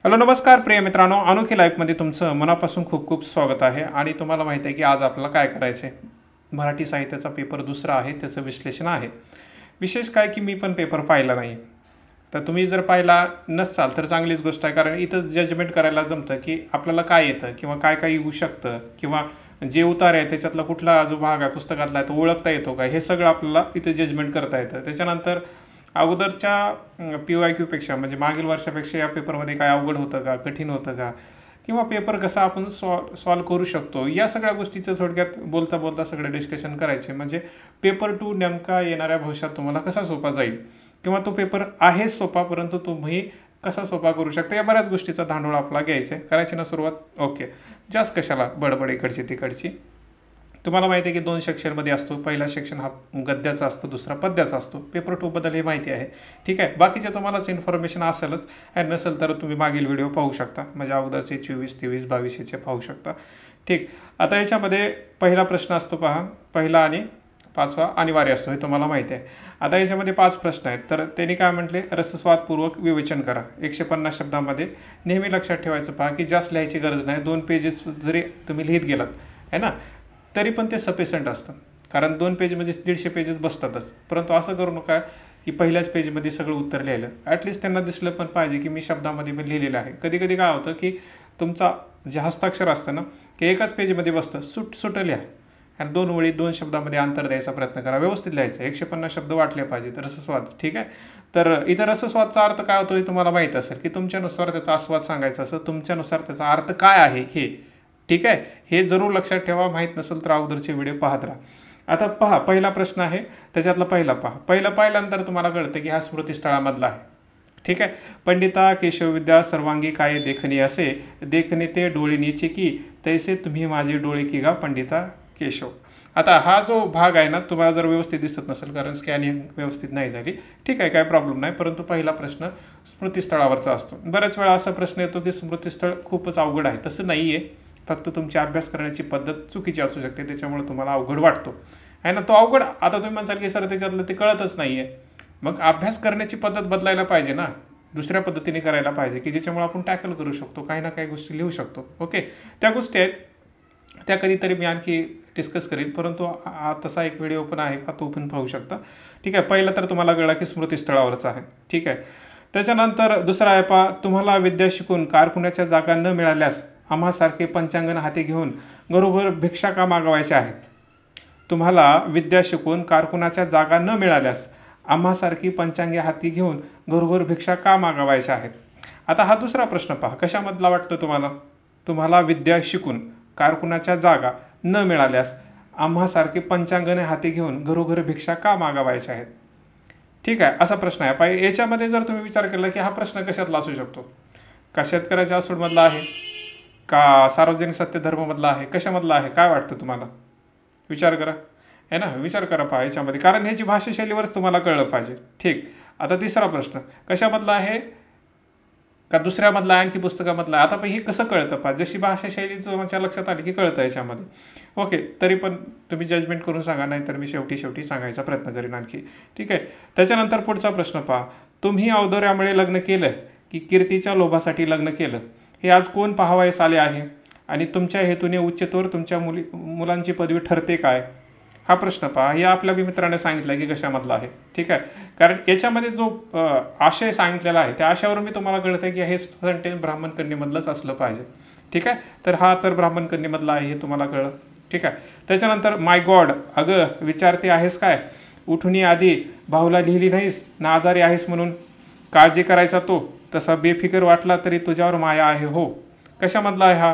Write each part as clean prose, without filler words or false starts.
Hello नमस्कार प्रिय मित्रांनो, अनोखी लाईफमध्ये तुमचं मनापासून खूप खूप स्वागत आहे. आणि तुम्हाला माहीत आहे की आज आपल्याला काय करायचं आहे. मराठी साहित्याचा पेपर दुसरा आहे, त्याचं विश्लेषण आहे. विशेष काय की मी पण पेपर पाहिला नाही. तर तुम्ही जर पाहिला नसाल तर चांगलीच गोष्ट आहे, कारण इथं जजमेंट करायला जमतं की आपल्याला काय येतं किंवा काय काय येऊ शकतं, किंवा जे उतार आहे त्याच्यातला कुठला जो भाग आहे पुस्तकातला आहे तो ओळखता येतो का, हे सगळं आपल्याला इथं जजमेंट करता येतं. त्याच्यानंतर अगोदरच्या PYQपेक्षा म्हणजे मागील वर्षापेक्षा या पेपरमध्ये काय अवघड होतं का, कठीण होतं का, किंवा पेपर कसा आपण सॉल्व करू शकतो, या सगळ्या गोष्टीचं थोडक्यात बोलता बोलता सगळं डिस्कशन करायचे. म्हणजे पेपर 2 नेमका येणाऱ्या भविष्यात तुम्हाला कसा सोपा जाईल, किंवा तो पेपर आहे सोपा परंतु तुम्ही कसा सोपा करू शकता, या बऱ्याच गोष्टीचा धांडोळा आपला घ्यायचा आहे. करायची ना सुरुवात? ओके. जास्त कशाला बडबड इकडची तिकडची. तुम्हाला माहिती आहे की 2 सेक्शनमध्ये असतो. पहिला सेक्शन हा गद्याचा असतो, दुसरा पद्याचा असतो. पेपर 2 बद्दल हे माहिती आहे. ठीक आहे. बाकीचे तुम्हालाच इन्फॉर्मेशन असेलच, आणि नसेल तर तुम्ही मागील व्हिडिओ पाहू शकता. म्हणजे अगोदरचे 24, 23, 22चे पाहू शकता. ठीक. आता याच्यामध्ये पहिला प्रश्न असतो पहा, पहिला आणि 5वा अनिवार्य असतो, हे तुम्हाला माहिती आहे. आता याच्यामध्ये 5 प्रश्न आहेत. तर त्यांनी काय म्हटले, रसस्वादपूर्वक विवेचन करा. 150 शब्दामध्ये. नेहमी लक्षात ठेवायचं पहा की जास्त लिहायची गरज नाही. 2 पेजेस जरी तुम्ही लिहित गेलात आहे ना, तरी पण ते सफिशियंट असतं. कारण 2 पेजमध्ये 150 पेजेस बसतातच. परंतु असं करू नका की पहिल्याच पेजमध्ये सगळं उत्तर लिहिलं. ॲटलिस्ट त्यांना दिसलं पण पाहिजे की मी शब्दामध्ये पण लिहिलेलं आहे. कधी कधी काय होतं की तुमचा जे हस्ताक्षर असतं ना, ते एकाच पेजमध्ये बसतं. सुट लिहा, आणि 2 ओळी 2 शब्दामध्ये अंतर द्यायचा प्रयत्न करा. व्यवस्थित लिहायचं. 150 शब्द वाटले पाहिजे. तर रसस्वाद. ठीक आहे. तर इथं रसस्वादचा अर्थ काय होतो हे तुम्हाला माहीत असेल की तुमच्यानुसार त्याचा आस्वाद सांगायचा असं, तुमच्यानुसार त्याचा अर्थ काय आहे हे. ठीक आहे. हे जरूर लक्षात ठेवा. माहीत नसेल तर अगोदरचे व्हिडिओ पाहत राहा. आता पहा, पहिला प्रश्न आहे, त्याच्यातला पहिला पहा. पहिला पाहिल्यानंतर तुम्हाला कळतं की हा स्मृतिस्थळामधला आहे. ठीक आहे. पंडिता केशवविद्या सर्वांगी काय देखणे असे, देखणे ते डोळीनीचे की, तैसे तुम्ही माझे डोळे की गा पंडिता केशव. आता हा जो भाग आहे ना, तुम्हाला जर व्यवस्थित दिसत नसेल कारण स्कॅनिंग व्यवस्थित नाही झाली, ठीक आहे, काय प्रॉब्लेम नाही. परंतु पहिला प्रश्न स्मृतिस्थळावरचा असतो. बऱ्याच वेळा असा प्रश्न येतो की स्मृतिस्थळ खूपच अवघड आहे. तसं नाही आहे. फक्त तुमची अभ्यास करण्याची पद्धत चुकीची असू शकते, त्याच्यामुळे तुम्हाला अवघड वाटतो आहे ना. तो अवघड, आता तुम्ही म्हणसाल की सर त्याच्यातलं ते कळतच नाही आहे. मग अभ्यास करण्याची पद्धत बदलायला पाहिजे ना, दुसऱ्या पद्धतीने करायला पाहिजे की ज्याच्यामुळे आपण टॅकल करू शकतो, काही ना काही गोष्टी लिहू शकतो. ओके. त्या गोष्टी आहेत, त्या कधीतरी मी आणखी डिस्कस करीन. परंतु तसा एक व्हिडिओ पण आहे, तो पण पाहू शकता. ठीक आहे. पहिलं तर तुम्हाला कळलं की स्मृतिस्थळावरचं आहे. ठीक आहे. त्याच्यानंतर दुसरा आहे पहा, तुम्हाला विद्या शिकून कारकुनाच्या जागा न मिळाल्यास आम्हासारखे पंचांगण हाती घेऊन घरोघर भिक्षा का मागवायच्या आहेत. तुम्हाला विद्या शिकून कारकुनाच्या जागा न मिळाल्यास आम्हासारखी पंचांगे हाती घेऊन घरोघर भिक्षा का मागवायच्या आहेत. आता हा दुसरा प्रश्न पहा, कशामधला वाटतो तुम्हाला. तुम्हाला विद्या शिकून कारकुनाच्या जागा न मिळाल्यास आम्हासारखे पंचांगणे हाती घेऊन घरोघर भिक्षा का मागवायच्या आहेत. ठीक आहे. असा प्रश्न आहे. पाहिजे याच्यामध्ये जर तुम्ही विचार केला की हा प्रश्न कशातला असू शकतो, का शेतकऱ्याच्या असूडमधला आहे, का सार्वजनिक सत्यधर्ममधला आहे, कशामधला आहे, काय वाटतं तुम्हाला. विचार करा आहे ना, विचार करा पहा याच्यामध्ये, कारण ह्याची भाषाशैलीवरच तुम्हाला कळलं पाहिजे. ठीक. आता तिसरा प्रश्न, कशामधला आहे, का दुसऱ्यामधला आहे, आणखी पुस्तकामधला आहे. आता पण हे कसं कळतं पहा, जशी भाषाशैली तुमच्या लक्षात आली की कळतं याच्यामध्ये. ओके. तरी पण तुम्ही जजमेंट करून सांगा, नाही तर मी शेवटी सांगायचा प्रयत्न करीन आणखी. ठीक आहे. त्याच्यानंतर पुढचा प्रश्न पहा, तुम्ही औदार्यामुळे लग्न केलं की कीर्तीच्या लोभासाठी लग्न केलं, हे आज कोण पाहावयास आले आहे, आणि तुमच्या हेतूने उच्चतोवर तुमच्या मुलांची पदवी ठरते काय. हा प्रश्न पहा. हे आपल्या मित्राने सांगितलं की कशामधला आहे. ठीक आहे. कारण याच्यामध्ये जो आशय सांगितलेला आहे त्या आशयावरून मी तुम्हाला कळतं आहे की हे सेंटेन्स ब्राह्मण कन्येमधलंच असलं पाहिजे. ठीक आहे. तर हा तर ब्राह्मण कन्येमधला आहे, हे तुम्हाला कळलं. ठीक आहे. त्याच्यानंतर माय गॉड, अगं विचारते आहेस काय, उठून आधी भाऊला लिहिली नाहीस ना, आजारी आहेस म्हणून काळजी करायचा तो, तसा बेफिकर वाटला तरी तुझ्यावर माया आहे हो. कशामधला आहे हा.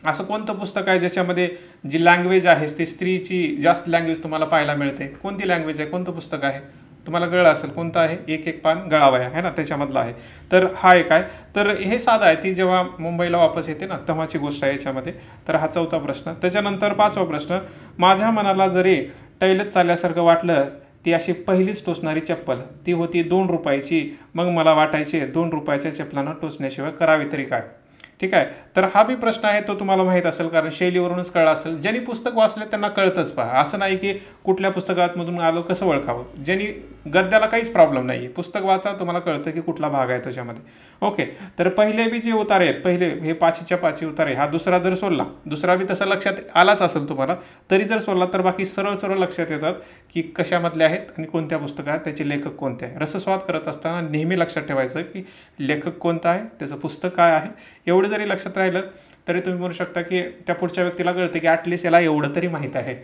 असं कोणतं पुस्तक आहे ज्याच्यामध्ये जी लँग्वेज आहे ती स्त्रीची जास्त लँग्वेज तुम्हाला पाहायला मिळते. कोणती लँग्वेज आहे, कोणतं पुस्तक आहे, तुम्हाला कळलं असेल कोणतं आहे. एक पान गळावया आहे ना, त्याच्यामधला आहे. तर हा एक आहे. तर हे साधा आहे, ती जेव्हा मुंबईला वापस येते ना तेव्हाची गोष्ट आहे याच्यामध्ये. तर हा 4था प्रश्न. त्याच्यानंतर 5वा प्रश्न, माझ्या मनाला जरी टैलत चालल्यासारखं वाटलं, ती अशी पहिलीच टोचणारी चप्पल, ती होती 2 रुपयाची, मग मला वाटायचे 2 रुपयाच्या चप्पलानं टोचण्याशिवाय करावे तरी काय. ठीक आहे. तर हा बी प्रश्न आहे, तो तुम्हाला माहीत असेल कारण शैलीवरूनच कळलं असेल. ज्यांनी पुस्तक वाचले त्यांना कळतंच पहा. असं नाही की कुठल्या पुस्तकामधून आलो कसं ओळखावं. ज्यांनी गद्याला काहीच प्रॉब्लेम नाही आहे, पुस्तक वाचा, तुम्हाला कळतं की कुठला भाग आहे त्याच्यामध्ये. ओके, तर पहिले बी जे उतारे आहेत, पहिले हे 5च्या 5 उतारे, हा दुसरा जर सोडला, दुसरा बी तसा लक्षात आलाच असेल तुम्हाला, तरी जर सोडला तर बाकी सरळ सरळ लक्षात येतात की कशामधले आहेत आणि कोणत्या पुस्तकात, त्याचे लेखक कोणते आहे. रसस्वाद करत असताना नेहमी लक्षात ठेवायचं की लेखक कोणता आहे, त्याचं पुस्तक काय आहे. एवढं जरी लक्षात राहिलं तरी तुम्ही म्हणू शकता की त्या पुढच्या व्यक्तीला कळतं की ॲटलिस्ट याला एवढं तरी माहीत आहे.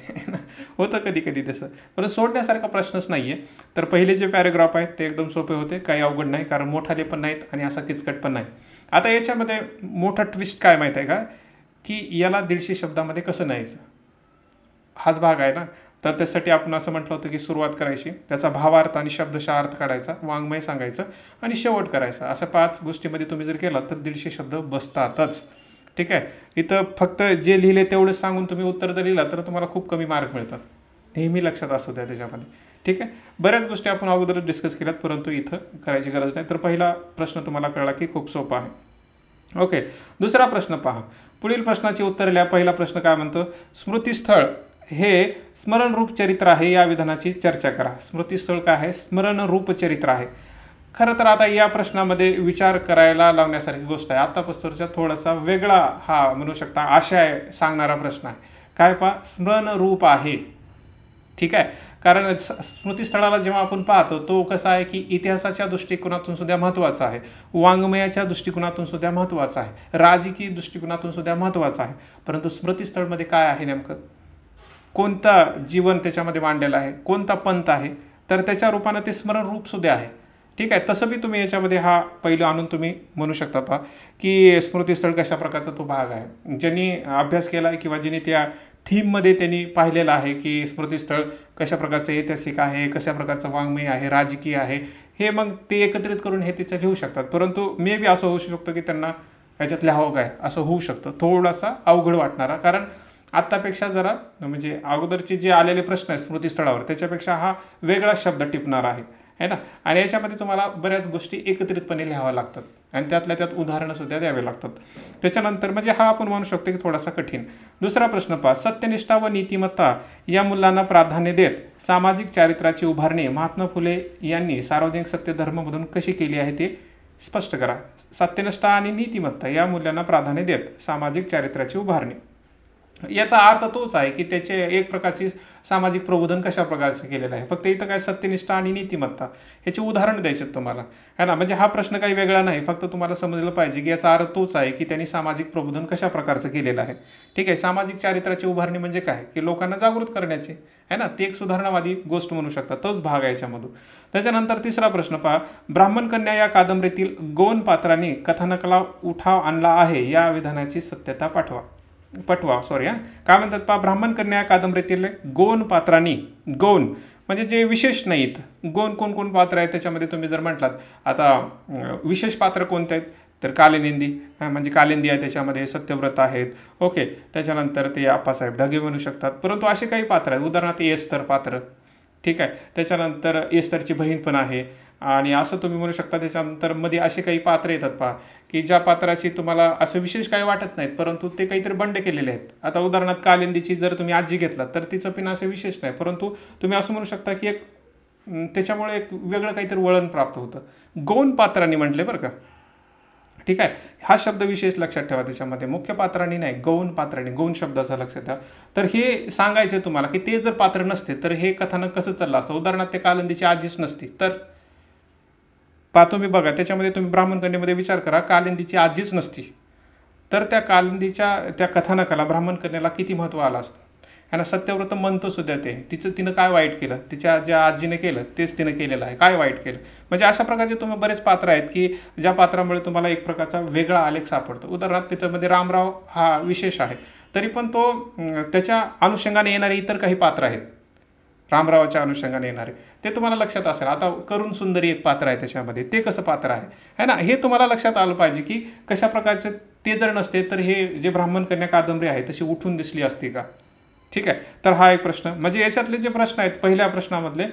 होतं कधी कधी तसं, पण सोडण्यासारखा प्रश्नच नाही आहे. तर पहिले जे पॅरेग्राफ आहेत ते एकदम सोपे होते, काही अवघड नाही, कारण मोठाले पण नाहीत आणि असा किचकट पण नाही. आता याच्यामध्ये मोठा ट्विस्ट काय माहीत आहे का, की याला 150 शब्दामध्ये कसं न्यायचं, हाच भाग आहे ना. तर त्यासाठी आपण असं म्हटलं होतं की सुरुवात करायची, त्याचा भावार्थ आणि शब्दशः अर्थ काढायचा, वाङ्मय सांगायचं आणि शेवट करायचा. असं 5 गोष्टीमध्ये तुम्ही जर केलं तर 150 शब्द बसतातच. ठीक आहे, इथं फक्त जे लिहिले तेवढंच सांगून तुम्ही उत्तर जर लिहिलं तर तुम्हाला खूप कमी मार्क मिळतात. नेहमी लक्षात असू द्या त्याच्यामध्ये. ठीक आहे, बऱ्याच गोष्टी आपण अगोदरच डिस्कस केल्यात, परंतु इथं करायची गरज नाही. तर पहिला प्रश्न तुम्हाला कळला की खूप सोपा आहे. ओके, दुसरा प्रश्न पहा. पुढील प्रश्नाची उत्तर लिहा. पहिला प्रश्न काय म्हणतो, स्मृतीस्थळ हे स्मरणरूप चरित्र आहे, या विधानाची चर्चा करा. स्मृतीस्थळ काय आहे, स्मरणरूप चरित्र आहे. खरं तर आता या प्रश्नामध्ये विचार करायला लावण्यासारखी गोष्ट आहे. आत्तापासूनचा थोडासा वेगळा हा म्हणू शकता आशय सांगणारा प्रश्न आहे. काय पहा, स्मरणरूप आहे. ठीक आहे, कारण स्मृतीस्थळाला जेव्हा आपण पाहतो तो कसा आहे की इतिहासाच्या दृष्टिकोनातून सुद्धा महत्त्वाचा आहे, वाङ्मयाच्या दृष्टिकोनातून सुद्धा महत्त्वाचा आहे, राजकीय दृष्टिकोनातून सुद्धा महत्त्वाचा आहे. परंतु स्मृतीस्थळमध्ये काय आहे नेमकं, कोणता जीवन त्याच्यामध्ये मांडलेलं आहे, कोणता पंथ आहे, तर त्याच्या रूपानं ते स्मरणरूप सुद्धा आहे. ठीक आहे, तसं बी तुम्ही याच्यामध्ये हा पहिलं आणून तुम्ही म्हणू शकता पहा की स्मृतीस्थळ कशा प्रकारचा तो भाग आहे. ज्यांनी अभ्यास केला आहे किंवा ज्यांनी त्या थीममध्ये त्यांनी पाहिलेलं आहे की स्मृतीस्थळ कशा प्रकारचं ऐतिहासिक आहे, कशा प्रकारचं वाङ्मय आहे, राजकीय आहे, हे मग ते एकत्रित करून हे तिचं लिहू शकतात. परंतु मे बी असं होऊ शकतं की त्यांना ह्याच्यात लिहावं काय असं होऊ शकतं, थोडासा अवघड वाटणारा. कारण आत्तापेक्षा जरा म्हणजे अगोदरचे जे आलेले प्रश्न आहेत स्मृतीस्थळावर त्याच्यापेक्षा हा वेगळा शब्द टिपणार आहे ना. आणि याच्यामध्ये तुम्हाला बऱ्याच गोष्टी एकत्रितपणे लिहाव्या लागतात आणि त्यातल्या त्यात उदाहरणंसुद्धा द्यावे लागतात. त्याच्यानंतर म्हणजे हा आपण म्हणू शकतो की थोडासा कठीण. दुसरा प्रश्न पहा, सत्यनिष्ठा व नीतिमत्ता या मूल्यांना प्राधान्य देत सामाजिक चारित्र्याची उभारणी महात्मा फुले यांनी सार्वजनिक सत्यधर्ममधून कशी केली आहे ते स्पष्ट करा. सत्यनिष्ठा आणि नीतिमत्ता या मूल्यांना प्राधान्य देत सामाजिक चारित्र्याची उभारणी, याचा अर्थ तोच आहे की त्याचे एक प्रकारची सामाजिक प्रबोधन कशा प्रकारचं केलेलं आहे. फक्त इथं काय सत्यनिष्ठा आणि नीतिमत्ता ह्याचे उदाहरण द्यायचे तुम्हाला, है ना. म्हणजे हा प्रश्न काही वेगळा नाही, फक्त तुम्हाला समजलं पाहिजे की याचा अर्थ तोच आहे की त्यांनी सामाजिक प्रबोधन कशा प्रकारचं केलेलं आहे. ठीक आहे, सामाजिक चारित्र्याची उभारणी म्हणजे काय की लोकांना जागृत करण्याचे, है ना, ते एक सुधारणावादी गोष्ट म्हणू शकता, तोच भाग आहे याच्यामधून. त्याच्यानंतर तिसरा प्रश्न पहा, ब्राह्मण कन्या या कादंबरीतील गौण पात्रांनी कथानकाला उठाव आणला आहे, या विधानाची सत्यता पटवा. काय म्हणतात पहा, ब्राह्मण कन्या कादंबरीतील गौण पात्रांनी, गौण म्हणजे जे विशेष नाहीत, गौण कोण पात्र आहेत त्याच्यामध्ये तुम्ही जर म्हटलात, आता विशेष पात्र कोणते आहेत तर कालिंदी, म्हणजे कालिंदी आहे, त्याच्यामध्ये सत्यव्रत आहेत. ओके, त्याच्यानंतर ते आप्पासाहेब ढगे म्हणू शकतात. परंतु असे काही पात्र आहेत, उदाहरणार्थ एस्तर पात्र. ठीक आहे, त्याच्यानंतर एस्तरची बहीण पण आहे आणि असं तुम्ही म्हणू शकता. त्याच्यानंतर मध्ये असे काही पात्र येतात पहा की ज्या पात्राची तुम्हाला असं विशेष काही वाटत नाहीत, परंतु ते काहीतरी बंड केलेले आहेत. आता उदाहरणार्थ कालिंदीची जर तुम्ही आजी घेतलात तर तिचं पिन असं विशेष नाही, परंतु तुम्ही असं म्हणू शकता की एक त्याच्यामुळे एक वेगळं काहीतरी वळण प्राप्त होतं. गौण पात्रांनी म्हटले बरं का. ठीक आहे, हा शब्द विशेष लक्षात ठेवा त्याच्यामध्ये, मुख्य पात्रांनी नाही, गौण पात्रांनी, गौण शब्दाचा लक्षात ठेवा. तर हे सांगायचं तुम्हाला की ते जर पात्र नसते तर हे कथानक कसं चाललं असतं. उदाहरणार्थ ते कालिंदीची आजीच नसती तर तुम्ही बघा, त्याच्यामध्ये तुम्ही ब्राह्मण कन्येमध्ये विचार करा, कालिंदीची आजीच नसती तर त्या कालिंदीच्या त्या कथानकाला, ब्राह्मण कन्याला किती महत्त्व आलं असतं. आणि सत्यव्रत म्हणतो सुद्धा ते, तिनं काय वाईट केलं, तिच्या ज्या आजीने केलं तेच तिनं केलेलं आहे, काय वाईट केलं. म्हणजे अशा प्रकारचे तुम्ही बरेच पात्र आहेत की ज्या पात्रामुळे तुम्हाला एक प्रकारचा वेगळा आलेख सापडतो. उदाहरणार्थ त्याच्यामध्ये रामराव हा विशेष आहे, तरी पण तो त्याच्या अनुषंगाने येणारे इतर काही पात्र आहेत, रामरावाच्या अनुषंगाने येणारे, ते तुम्हाला लक्षात असेल. आता करुण सुंदरी एक पात्र आहे त्याच्यामध्ये, ते कसं पात्र आहे ना, हे तुम्हाला लक्षात आलं पाहिजे की कशा प्रकारचे ते जर नसते तर हे जे ब्राह्मण कन्या कादंबरी आहे तशी उठून दिसली असती का. ठीक आहे, तर हा एक प्रश्न. म्हणजे याच्यातले जे प्रश्न आहेत पहिल्या प्रश्नामधले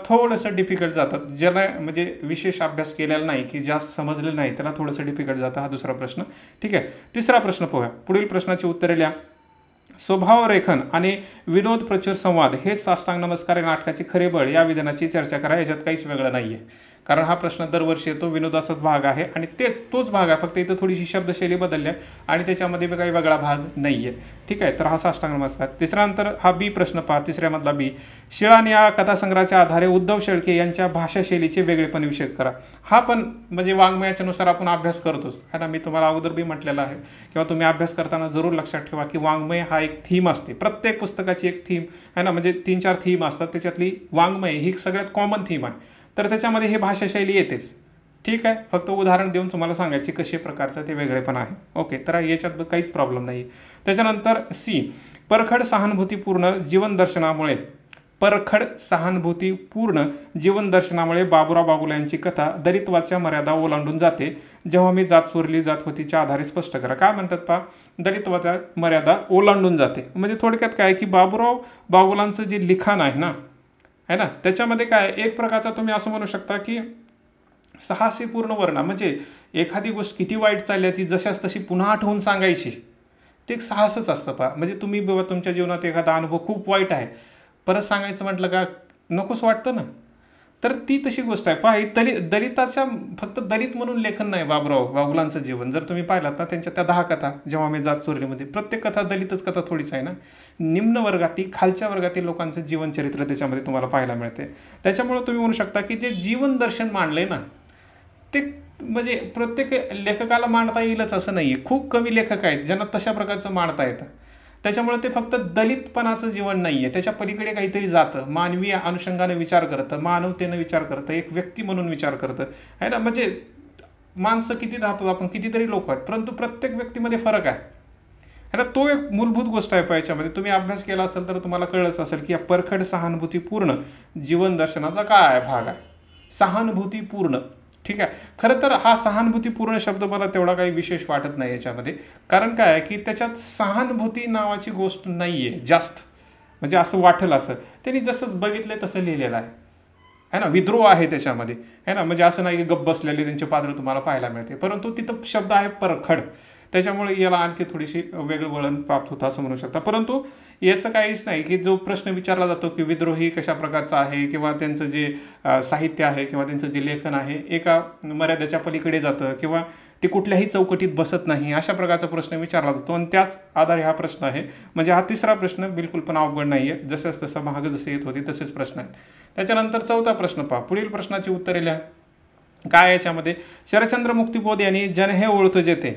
थोडंसं डिफिकल्ट जातात, ज्याला म्हणजे विशेष अभ्यास केलेला नाही की जास्त समजलेलं नाही त्याला थोडंसं डिफिकल्ट जातं हा दुसरा प्रश्न. ठीक आहे, तिसरा प्रश्न पाहूया. पुढील प्रश्नाची उत्तरे लिहा. स्वभावरेखन आणि विनोद प्रचुर संवाद हे साष्टांग नमस्कार या नाटकाचे खरे बळ या विधानाची चर्चा करा। याच्यात काहीच वेगळं नाही आहे, कारण हा प्रश्न दरवर्षी येतो, विनोदाचाच भाग आहे आणि तोच भाग आहे, फक्त इथं थोडीशी शब्दशैली बदलली आहे आणि त्याच्यामध्ये काही वेगळा भाग नाही आहे। ठीक आहे, तर हा साष्टांग नमस्कार। तिसऱ्यानंतर हा बी प्रश्न पहा, तिसऱ्यामधला बी, शिळान या कथासंग्रहाच्या आधारे उद्धव शेळके यांच्या भाषाशैलीचे वेगळेपण विशेष करा। हा पण म्हणजे वाङ्मयाच्या नुसार आपण अभ्यास करतोच है ना, मी तुम्हाला अगोदर बी म्हटलेलं आहे किंवा तुम्ही अभ्यास करताना जरूर लक्षात ठेवा की वाङ्मय हा एक थीम असते, प्रत्येक पुस्तकाची एक थीम आहे ना, म्हणजे 3-4 थीम असतात, त्याच्यातली वाङ्मय ही सगळ्यात कॉमन थीम आहे, तर त्याच्यामध्ये हे भाषाशैली येतेच। ठीक आहे, फक्त उदाहरण देऊन तुम्हाला सांगायचे कशा प्रकारचं ते वेगळेपण आहे। ओके, तर याच्यात काहीच प्रॉब्लेम नाही। त्याच्यानंतर सी, परखड सहानुभूतीपूर्ण जीवन दर्शनामुळे बाबुराव बागुल यांची कथा दलितवादच्या मर्यादा ओलांडून जाते, जेव्हा मी जात चोरली जात होतीच्या आधारे स्पष्ट करा। काय म्हणतात पहा, दलितवादच्या मर्यादा ओलांडून जाते, म्हणजे थोडक्यात काय की बाबुराव बागुलांचं जे लिखाण आहे ना, त्याच्यामध्ये काय एक प्रकारचा तुम्ही असं म्हणू शकता की साहसीपूर्ण वर्णन, म्हणजे एखादी गोष्ट किती वाईट चालली ती जशाच तशी पुन्हा आठवून सांगायची, ते एक साहसच असतं पहा। म्हणजे तुम्ही बाबा तुमच्या जीवनात एखादा अनुभव खूप वाईट आहे, परत सांगायचं म्हटलं का नकोच वाटतं ना, तर ती तशी गोष्ट आहे पहा। ही दलिताच्या फक्त दलित म्हणून लेखन नाही बाबुराव बागुलांचं जीवन, जर तुम्ही पाहिलात ना त्यांच्या त्या 10 कथा, जेव्हा मी जात चोरलीमध्ये, प्रत्येक कथा दलितच कथा थोडीच आहे ना, निम्न वर्गातील खालच्या वर्गातील लोकांचं जीवनचरित्र त्याच्यामध्ये तुम्हाला पाहायला मिळते। त्याच्यामुळे तुम्ही म्हणू शकता की जे जीवन दर्शन मांडलंय ना, ते म्हणजे प्रत्येक लेखकाला मांडता येईलच असं नाही आहे, खूप कमी लेखक आहेत ज्यांना तशा प्रकारचं मांडता येतं। त्याच्यामुळे ते फक्त दलितपणाचं जीवन नाही आहे, त्याच्या पलीकडे काहीतरी जातं, मानवी अनुषंगाने विचार करतं, मानवतेनं विचार करतं, एक व्यक्ती म्हणून विचार करतं आहे ना। म्हणजे माणसं किती राहतात आपण, कितीतरी लोक आहेत, परंतु प्रत्येक व्यक्तीमध्ये फरक आहे ना, तो एक मूलभूत गोष्ट आहे याच्यामध्ये। तुम्ही अभ्यास केला असेल तर तुम्हाला कळलंच असेल की या परखड सहानुभूतीपूर्ण जीवन दर्शनाचा काय भाग आहे, सहानुभूतीपूर्ण। ठीक आहे, खरं तर हा सहानुभूतीपूर्ण शब्द मला तेवढा काही विशेष वाटत नाही याच्यामध्ये, कारण काय आहे की त्याच्यात सहानुभूती नावाची गोष्ट नाही आहे जास्त, म्हणजे असं वाटेल असं त्यांनी जसंच बघितलं तसं लिहिलेलं आहे ना, विद्रोह आहे त्याच्यामध्ये है ना, म्हणजे असं नाही की गप्प बसलेले त्यांचे पात्र तुम्हाला पाहायला मिळते, परंतु तिथं शब्द आहे परखड, त्याच्यामुळे याला आणखी थोडीशी वेगळं वळण प्राप्त होतं असं म्हणू शकता। परंतु याचं काहीच नाही की जो प्रश्न विचारला जातो की विद्रोही कशा प्रकारचा आहे किंवा त्यांचं जे साहित्य आहे किंवा त्यांचं जे लेखन आहे एका मर्यादेच्या पलीकडे जातं किंवा ते कुठल्याही चौकटीत बसत नाही, अशा प्रकारचा प्रश्न विचारला जातो आणि त्याच आधारे हा प्रश्न आहे। म्हणजे हा तिसरा प्रश्न बिलकुल पण अवघड नाही आहे, जसंच तसं महाग जसे येत होते तसेच प्रश्न आहेत। त्याच्यानंतर चौथा प्रश्न पहा, पुढील प्रश्नाची उत्तरे लिहा। काय याच्यामध्ये, शरदचंद्र मुक्तिबोध यांनी जन हे ओळख जेते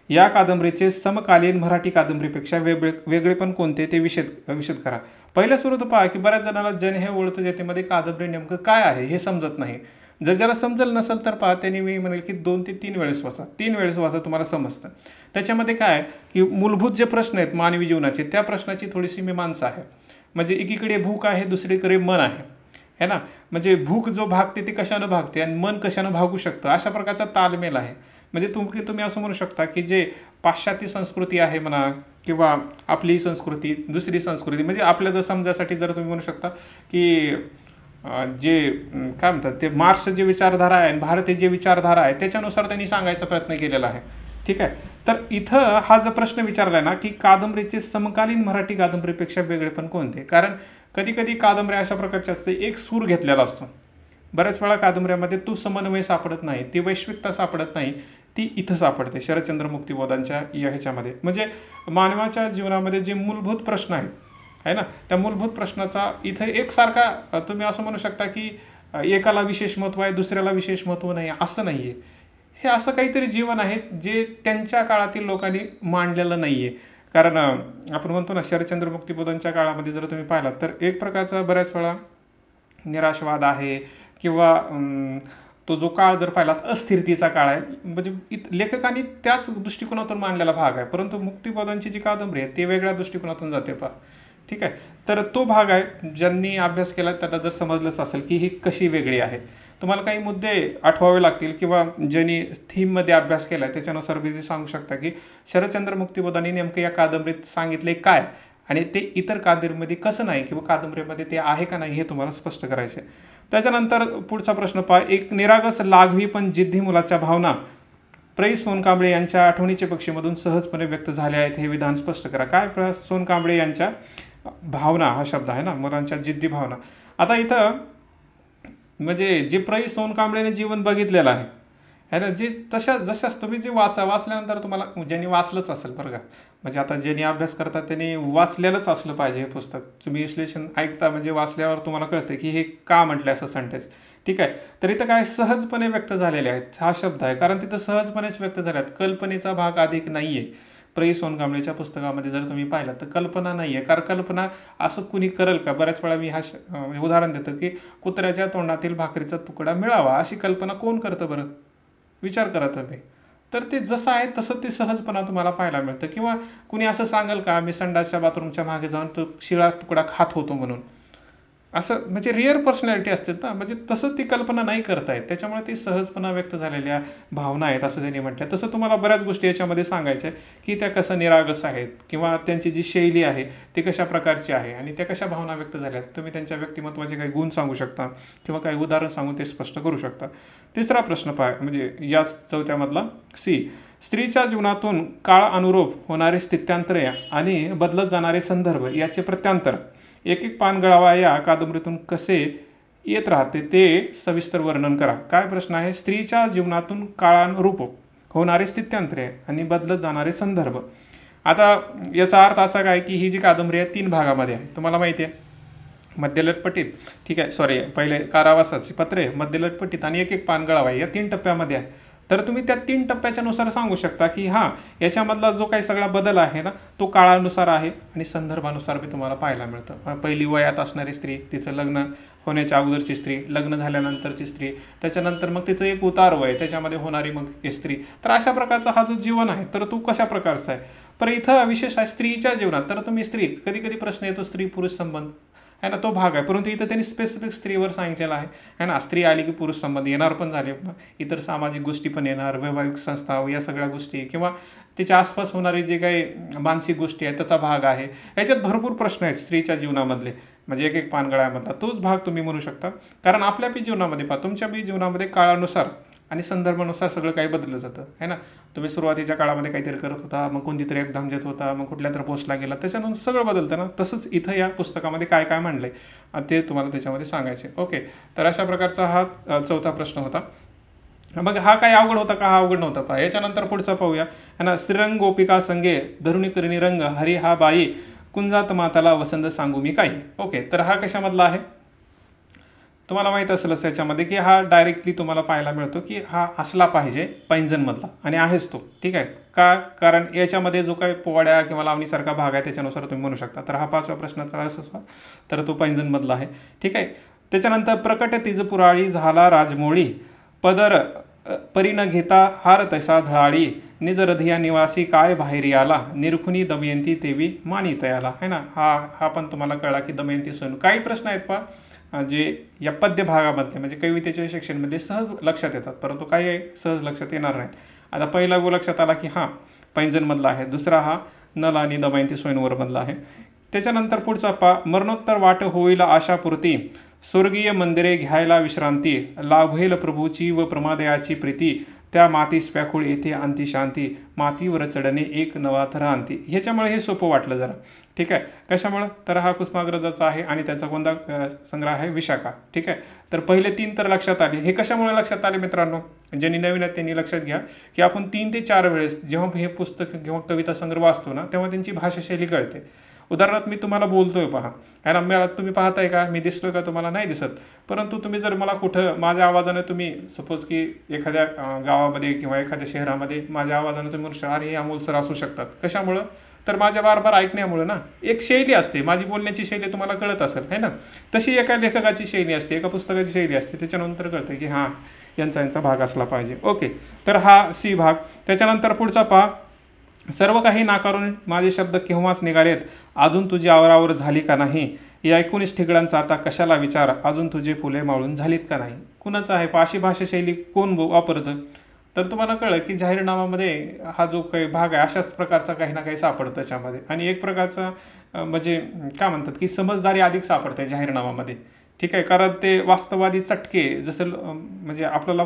या कादंबरीचे समकालीन मराठी कादंबरीपेक्षा वेगळेपण कोणते ते विशद करा। पहिल्या सुरुवात पहा की बऱ्याच जणांना जन हे ओळख जेतेमध्ये कादंबरी नेमकं काय आहे हे समजत नाही, जर ज्याला समजलं नसेल तर पहा त्यांनी मी म्हणेल की 2 ते 3 वेळेस वाचा, 3 वेळेस वाचा, तुम्हाला समजतं। त्याच्यामध्ये काय की मूलभूत जे प्रश्न आहेत मानवी जीवनाचे, त्या प्रश्नाची थोडीशी मीमांसा आहे, म्हणजे एकीकडे भूक आहे, दुसरीकडे मन आहे ना, म्हणजे भूक जो भागते ती कशानं भागते आणि मन कशानं भागू शकतं, अशा प्रकारचा ताळमेळ आहे। म्हणजे तुम्ही असं म्हणू शकता की जे पाश्चात्य संस्कृती आहे म्हणा किंवा आपली संस्कृती, दुसरी संस्कृती, म्हणजे आपल्या जर समजासाठी जर तुम्ही म्हणू शकता की जे काय म्हणतात ते मार्क्स जे विचारधारा आहे आणि भारतीय जे विचारधारा आहे त्याच्यानुसार त्यांनी सांगायचा प्रयत्न केलेला आहे। ठीक आहे, तर इथं हा जो प्रश्न विचारला ना की कादंबरीचे समकालीन मराठी कादंबरीपेक्षा वेगळेपण कोणते, कारण कधी कधी कादंबरी अशा प्रकारची असते एक सूर घेतलेला असतो, बऱ्याच वेळा कादंबऱ्यामध्ये तो समन्वय सापडत नाही, ती वैश्विकता सापडत नाही, ती इथं सापडते शरदचंद्र मुक्तिबोधांच्या या ह्याच्यामध्ये। म्हणजे मानवाच्या जीवनामध्ये जे मूलभूत प्रश्न आहेत आहे ना, त्या मूलभूत प्रश्नाचा इथं एकसारखा तुम्ही असं म्हणू शकता की एकाला विशेष महत्त्व आहे दुसऱ्याला विशेष महत्त्व नाही, असं नाही आहे। हे असं काहीतरी जीवन आहे जे त्यांच्या काळातील लोकांनी मांडलेलं नाही आहे, कारण आपण म्हणतो ना शरदचंद्र मुक्तिबोधांच्या काळामध्ये जर तुम्ही पाहिलात तर एक प्रकारचा बऱ्याच वेळा निराशवाद आहे किंवा तो जो काळ जर पाहिला अस्थिरतेचा काळ आहे, म्हणजे लेखकांनी त्याच दृष्टिकोनातून मांडलेला भाग आहे, परंतु मुक्तिबोधांची जी कादंबरी आहे ते वेगळ्या दृष्टिकोनातून जाते पहा। ठीक आहे, तर तो भाग आहे, ज्यांनी अभ्यास केला त्यांना जर समजलंच असेल की ही कशी वेगळी आहे। तुम्हाला काही मुद्दे आठवावे लागतील किंवा ज्यांनी थीममध्ये अभ्यास केला आहे त्याच्यानुसार मी सांगू शकता की शरदचंद्र मुक्तिबोधांनी नेमकं या कादंबरीत सांगितले काय आणि ते इतर कादंबरीमध्ये कसं नाही किंवा कादंबरीमध्ये ते आहे का नाही हे तुम्हाला स्पष्ट करायचे। त्याच्यानंतर पुढचा प्रश्न पहा, एक निरागस लाघवी पण जिद्दी मुलाच्या भावना प्र. सोनकांबळे यांच्या आठवणीचे पक्षीमधून सहजपणे व्यक्त झाले आहेत हे विधान स्पष्ट करा. काय प्र. सोनकांबळे यांच्या भावना हा शब्द आहे ना, मुलांच्या जिद्दी भावना. आता इथं म्हणजे जे प्र. सोनकांबळेने जीवन बघितलेलं आहे ना, जे जशाच तुम्ही जे वाचल्यानंतर तुम्हाला ज्यांनी वाचलंच असेल बरं का, म्हणजे आता ज्यांनी अभ्यास करतात त्यांनी वाचलेलंच असलं पाहिजे हे पुस्तक. तुम्ही विश्लेषण ऐकता म्हणजे वाचल्यावर तुम्हाला कळतं की हे का म्हटलं असं सेंटेन्स. ठीक आहे, तर इथं काय सहजपणे व्यक्त झालेले आहेत हा शब्द आहे, कारण तिथं सहजपणेच व्यक्त झाले आहेत. कल्पनेचा भाग अधिक नाही आहे. प्र. सोनकांबळेच्या पुस्तकामध्ये जर तुम्ही पाहिलं तर कल्पना नाही आहे, कारण कल्पना असं कुणी करेल का. बऱ्याच वेळा मी उदाहरण देतो की कुत्र्याच्या तोंडातील भाकरीचा तुकडा मिळावा अशी कल्पना कोण करतं बरं, विचार करा तुम्ही. तर ते जसं आहे तसं ते सहजपणा तुम्हाला पाहायला मिळतं. किंवा कुणी असं सांगेल का मी संडासच्या बाथरूमच्या मागे जाऊन तो शिळा तुकडा खात होतो म्हणून, असं म्हणजे रिअर पर्सनॅलिटी असते ना, म्हणजे तसं ती कल्पना नाही करतायत. त्याच्यामुळे ती सहजपणा व्यक्त झालेल्या भावना आहेत असं त्यांनी म्हटलं. तसं तुम्हाला बऱ्याच गोष्टी याच्यामध्ये सांगायच्या की त्या कसं निरागस आहेत किंवा त्यांची जी शैली आहे ती कशा प्रकारची आहे आणि त्या कशा भावना व्यक्त झाल्या आहेत. तुम्ही त्यांच्या व्यक्तिमत्वाचे काही गुण सांगू शकता किंवा काही उदाहरण सांगून ते स्पष्ट करू शकता. तिसरा प्रश्न म्हणजे याच चौथ्यामधला सी. स्त्रीच्या जीवनातून काळ अनुरूप होणारे स्थित्यांतरे आणि बदलत जाणारे संदर्भ याचे प्रत्यांतर एक एक पान गळावा या कादंबरीतून कसे येत राहते ते सविस्तर वर्णन करा. काय प्रश्न आहे. स्त्रीच्या जीवनातून काळानुरूप होणारे स्थित्यांतरे आणि बदलत जाणारे संदर्भ. आता याचा अर्थ असा काय की ही जी कादंबरी आहे 3 भागामध्ये आहे. तुम्हाला माहिती आहे मध्यलटपटीत, ठीक आहे, सॉरी पहिले कारावासाची पत्रे, मध्यलटपटीत आणि एक एक पान गळावा या 3 टप्प्यामध्ये आहे. तर तुम्ही त्या 3 टप्प्याच्या नुसार सांगू शकता की हां याच्यामधला जो काही सगळा बदल आहे ना तो काळानुसार आहे आणि संदर्भानुसार बी तुम्हाला पाहायला मिळतं. पहिली वयात असणारी स्त्री, तिचं लग्न होण्याच्या अगोदरची स्त्री, लग्न झाल्यानंतरची स्त्री, त्याच्यानंतर मग तिचं एक उतार वय, त्याच्यामध्ये होणारी मग स्त्री. तर अशा प्रकारचा हा जो जीवन आहे तर तो कशा प्रकारचा आहे. पण इथं विशेष आहे स्त्रीच्या जीवनात. तर तुम्ही स्त्री, कधी कधी प्रश्न येतो स्त्री पुरुष संबंध आहे ना, तो भाग आहे, परंतु इथं त्यांनी स्पेसिफिक स्त्रीवर सांगितलेलं आहे ना. स्त्री आली की पुरुष संबंध येणार पण झाले, इतर सामाजिक गोष्टी पण येणार, वैवाहिक संस्था या सगळ्या गोष्टी किंवा तिच्या आसपास होणारी जे काही मानसिक गोष्टी आहेत त्याचा भाग आहे. याच्यात भरपूर प्रश्न आहेत स्त्रीच्या जीवनामधले, म्हणजे एक एक पानगळ्यामधला तोच भाग तुम्ही म्हणू शकता. कारण आपल्या बी जीवनामध्ये तुमच्या बी जीवनामध्ये काळानुसार आणि संदर्भानुसार सगळं काही बदललं जातं आहे ना. तुम्ही सुरुवातीच्या काळामध्ये काहीतरी करत होता, मग कोणती तरी एक्झाम देत होता, मग कुठल्या तरी पोस्टला गेला, त्याच्यानंतर सगळं बदलतं ना. तसंच इथं या पुस्तकामध्ये काय काय मांडलं आहे ते तुम्हाला त्याच्यामध्ये सांगायचे. ओके, तर अशा प्रकारचा हा चौथा प्रश्न होता. मग हा काय अवघड होता का. हा अवघड नव्हता पहा. याच्यानंतर पुढचा पाहूया है ना. श्रीरंग गोपिका संगे धरुणी करिणी रंग हरी हा बाई कुंजात माताला वसंत सांगू मी काही. ओके, तर हा कशामधला आहे तुम्हाला माहीत असेलच त्याच्यामध्ये की हा डायरेक्टली तुम्हाला पाहायला मिळतो की हा असला पाहिजे पैंजणमधला आणि आहेच तो. ठीक आहे का, कारण याच्यामध्ये जो काही पोवाड्या किंवा लावणीसारखा भाग आहे त्याच्यानुसार तुम्ही म्हणू शकता. तर हा 5व्या प्रश्नाचा असं तर तो पैंजणमधला आहे. ठीक आहे, त्याच्यानंतर प्रकट तिज पुराळी झाला राजमोळी पदर परी न घेता हार तैसा झळाळी निज हृदया निवासी काय बाहेरी आला निरखुनी दमयंती तेवी मानी तयाला है ना. हा पण तुम्हाला कळला की दमयंती सण. काही प्रश्न आहेत पहा जे या पद्य भागामध्ये म्हणजे कवितेच्या सेक्शनमध्ये सहज लक्षात येतात, परंतु काही सहज लक्षात येणार नाहीत. आता पहिला गो लक्षात आला की हां पैंजणमधला आहे. दुसरा हा नल आणि दमयंती स्वयंवरमधला आहे. त्याच्यानंतर पुढचा मरणोत्तर वाट होईल आशापुरती स्वर्गीय मंदिरे घ्यायला विश्रांती लाभेल प्रभूची व प्रमादयाची प्रीती त्या मातीस व्याकुळ येथे अंती शांती मातीवर चढणे एक नवा थरा अंती. ह्याच्यामुळे हे सोपं वाटलं जरा. ठीक आहे, कशामुळं तर हा कुसुमाग्रजाचा आहे आणि त्याचा कोणता संग्रह आहे विशाखा. ठीक आहे, तर पहिले 3 तर लक्षात आले. हे कशामुळे लक्षात आले मित्रांनो, ज्यांनी नवीन आहेत त्यांनी लक्षात घ्या की आपण 3 ते 4 वेळेस जेव्हा हे पुस्तक किंवा कविता संग्रह वाचतो ना तेव्हा त्यांची भाषाशैली कळते. उदाहरणार्थ मी तुम्हाला बोलतोय पहा है ना, मला तुम्ही पाहताय का, मी दिसतोय का तुम्हाला नाही दिसत, परंतु तुम्ही जर मला कुठं माझ्या आवाजाने तुम्ही सपोज की एखाद्या गावामध्ये किंवा एखाद्या शहरामध्ये माझ्या आवाजाने तुम्ही म्हणू शकता अरे हे अमोल सर असू शकतात. कशामुळं तर माझ्या बार ऐकण्यामुळं ना. एक शैली असते, माझी बोलण्याची शैली तुम्हाला कळत असेल है ना. तशी एका लेखकाची शैली असते, एका पुस्तकाची शैली असते, त्याच्यानंतर कळतं की हां यांचा भाग असला पाहिजे. ओके, तर हा सी भाग. त्याच्यानंतर पुढचा पहा सर्व काही नाकारून माझे शब्द केव्हाच निघालेत अजून तुझी आवरावर झाली का नाही या 19 ठिगळांचा आता कशाला विचार अजून तुझे फुले मावळून झालीत का नाही. कुणाचं आहे अशी भाषाशैली कोण वापरतं तर तुम्हाला कळलं की जाहीरनामामध्ये हा जो काही भाग आहे अशाच प्रकारचा काही ना काही सापडतं त्याच्यामध्ये. आणि एक प्रकारचा म्हणजे काय म्हणतात की समजदारी अधिक सापडते जाहीरनामामध्ये. ठीक आहे, कारण ते वास्तववादी चटके जसं म्हणजे आपल्याला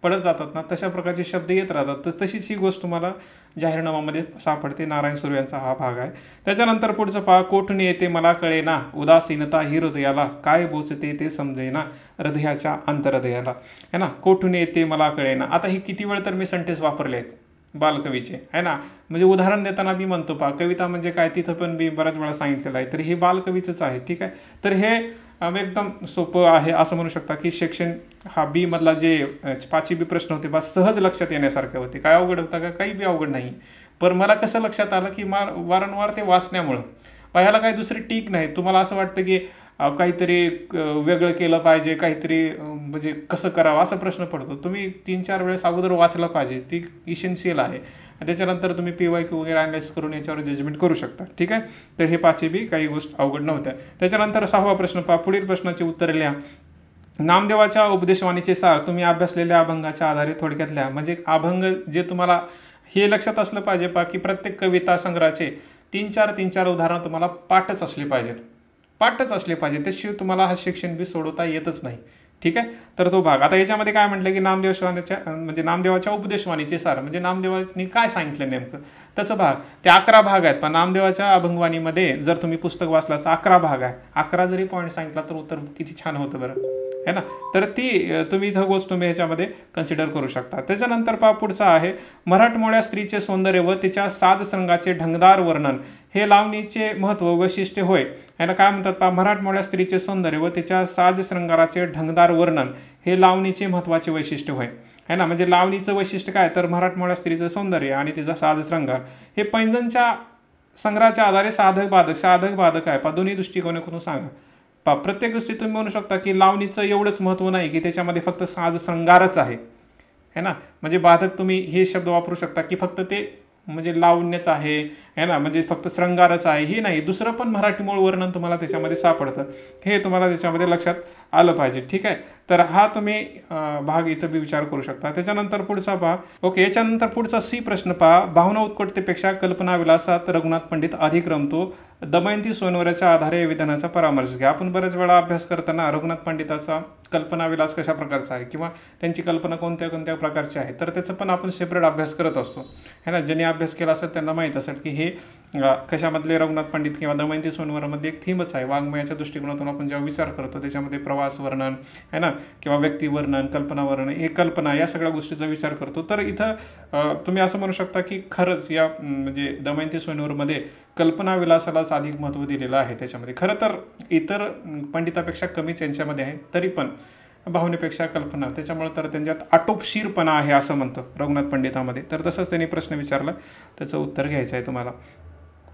पडत जातात ना, तशा प्रकारचे शब्द येत राहतात. तर तशीच ही गोष्ट तुम्हाला जाहीरनामामध्ये सापडते. नारायण सुर्वे यांचा हा भाग आहे. त्याच्यानंतर पुढचं पहा, कोठून येते मला कळेना, उदासीनता ही हृदयाला, काय बोचते ते समजेना, हृदयाच्या अंतर्हृदयाला, है ना. कोठून येते मला कळेना. आता ही किती वेळ तर मी सेंटेन्स वापरले आहेत बालकवीचे, आहे ना. म्हणजे उदाहरण देताना मी म्हणतो पहा, कविता म्हणजे काय तिथं पण मी बऱ्याच वेळा सांगितलेलं आहे. तर हे बालकवीचंच आहे. ठीक आहे. तर हे एकदम सोपं आहे असं म्हणू शकता की सेक्शन हा बी मधला जे 5 बी प्रश्न होते बा सहज लक्षात येण्यासारखे होते. काय अवघड होता का? काही बी अवघड नाही. पण मला कसं लक्षात आलं की वारंवार ते वाचण्यामुळं ह्याला काही दुसरी टीक नाही. तुम्हाला असं वाटतं की काहीतरी वेगळं केलं पाहिजे, काहीतरी म्हणजे कसं करावं असा प्रश्न पडतो. तुम्ही 3-4 वेळेस अगोदर वाचलं पाहिजे, ती इसेन्शियल आहे. त्याच्यानंतर तुम्ही PYQ वगैरे अनालाइज करून याच्यावर जजमेंट करू शकता. ठीक आहे. तर हे 5 बी काही गोष्ट अवघड नव्हत्या. त्याच्यानंतर 6वा प्रश्न पहा, पुढील प्रश्नाची उत्तरे लिहा. नामदेवाच्या उपदेशवाणीचे सार तुम्ही अभ्यासलेल्या अभंगाच्या आधारे थोडक्यात लिहा. म्हणजे अभंग जे तुम्हाला हे लक्षात असलं पाहिजे पहा की प्रत्येक कविता संग्रहाचे 3-4 उदाहरणं तुम्हाला पाठच असले पाहिजेत. त्याशिवाय तुम्हाला हा सेक्शन बी सोडवता येतच नाही. ठीक आहे. तर तो भाग आता याच्यामध्ये काय म्हटलं की म्हणजे नामदेवाच्या उपदेशवाणीचे सार म्हणजे नामदेवानी काय सांगितलं नेमकं तसं भाग. ते 11 भाग आहेत. पण नामदेवाच्या अभंगवाणीमध्ये जर तुम्ही पुस्तक वाचलं तर 11 भाग आहे. 11 जरी पॉईंट सांगितला तर उत्तर किती छान होतं बरं, है ना. तर ती तुम्ही इथं गोष्ट तुम्ही ह्याच्यामध्ये कन्सिडर करू शकता. त्याच्यानंतर पहा पुढचा आहे, मराठमोळ्या स्त्रीचे सौंदर्य व तिच्या साजसंगाचे ढंगदार वर्णन हे लावणीचे महत्त्व वैशिष्ट्य होय. याला काय म्हणतात पहा, मराठमोळ्या स्त्रीचे सौंदर्य व तिच्या साजशृंगाराचे ढंगदार वर्णन हे लावणीचे महत्त्वाचे वैशिष्ट्य होय, है ना. म्हणजे लावणीचं वैशिष्ट्य काय तर मराठमोळ्या स्त्रीचं सौंदर्य आणि तिचा साजशृंगार हे पैंजणच्या संग्रहाच्या आधारे साधक बाधक आहे पहा. दोन्ही दृष्टिकोनातून सांगा पहा. प्रत्येक गोष्टी तुम्ही म्हणू शकता की लावणीचं एवढंच महत्त्व नाही की त्याच्यामध्ये फक्त साजशृंगारच आहे, है ना. म्हणजे बाधक तुम्ही हे शब्द वापरू शकता की फक्त ते म्हणजे लावण्यच आहे, है ना. म्हणजे फक्त श्रंगारच आहे हे नाही, दुसरं पण मराठी मूळ वर्णन तुम्हाला त्याच्यामध्ये सापडतं. हे तुम्हाला त्याच्यामध्ये लक्षात आलं पाहिजे. ठीक आहे. तर हा तुम्ही भाग इथं बी विचार करू शकता. त्याच्यानंतर पुढचा पहा. ओके. याच्यानंतर पुढचा C प्रश्न पहा, भावना उत्कटतेपेक्षा कल्पना विलासात रघुनाथ पंडित अधिक रमतो. दमयंती स्वयंवराच्या आधारे या विधानाचा परामर्श घ्या. आपण बरेच वेळा अभ्यास करताना रघुनाथ पंडिताचा कल्पना विलास कशा प्रकारचा आहे किंवा त्यांची कल्पना कोणत्या प्रकारची आहे तर त्याचा पण आपण सेपरेट अभ्यास करत असतो, है ना. ज्यांनी अभ्यास केला असेल त्यांना माहीत असेल की हे कशामधले रघुनाथ पंडित किंवा दमयंती स्वयंवरामध्ये एक थीमच आहे. वाङ्मयाच्या दृष्टिकोनातून आपण जेव्हा विचार करतो त्याच्यामध्ये प्रवास वर्णन, है ना, किंवा व्यक्ती वर्णन, कल्पना वर्णन, हे कल्पना या सगळ्या गोष्टीचा विचार करतो. तर इथं तुम्ही असं म्हणू शकता की खरंच या म्हणजे दमयंती स्वयंवरमध्ये कल्पना विलासालाच अधिक महत्त्व दिलेलं आहे. त्याच्यामध्ये खरं तर इतर पंडितापेक्षा कमीच यांच्यामध्ये आहे, तरी पण भावनेपेक्षा कल्पना त्याच्यामुळे तर त्यांच्यात आटोपशीरपणा आहे असं म्हणतं रघुनाथ पंडितामध्ये. तर तसंच त्यांनी प्रश्न विचारला, त्याचं उत्तर घ्यायचं आहे तुम्हाला.